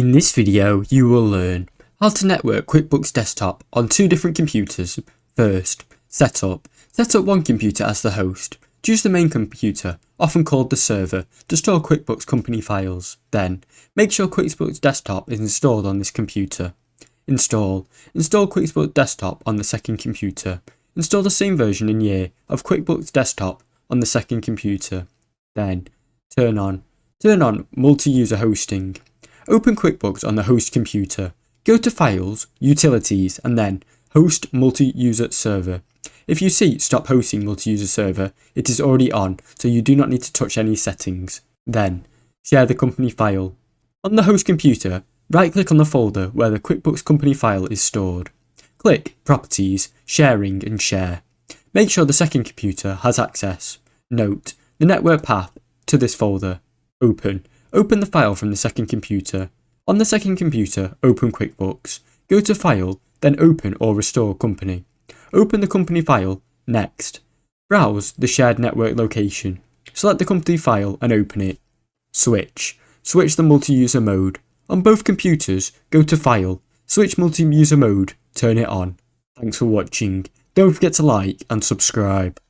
In this video, you will learn how to network QuickBooks Desktop on two different computers. First, set up one computer as the host. Choose the main computer, often called the server, to store QuickBooks company files. Then, make sure QuickBooks Desktop is installed on this computer. Install QuickBooks Desktop on the second computer. Install the same version and year of QuickBooks Desktop on the second computer. Then, turn on multi-user hosting. Open QuickBooks on the host computer. Go to Files, Utilities, and then Host Multi-User Server. If you see Stop Hosting Multi-User Server, it is already on, so you do not need to touch any settings. Then, share the company file. On the host computer, right-click on the folder where the QuickBooks company file is stored. Click Properties, Sharing and Share. Make sure the second computer has access. Note the network path to this folder. Open the file from the second computer. On the second computer, open QuickBooks. Go to File, then Open or Restore Company. Open the company file. Next, browse the shared network location. Select the company file and open it. Switch the multi-user mode. On both computers, go to File, switch multi-user mode, turn it on. Thanks for watching. Don't forget to like and subscribe.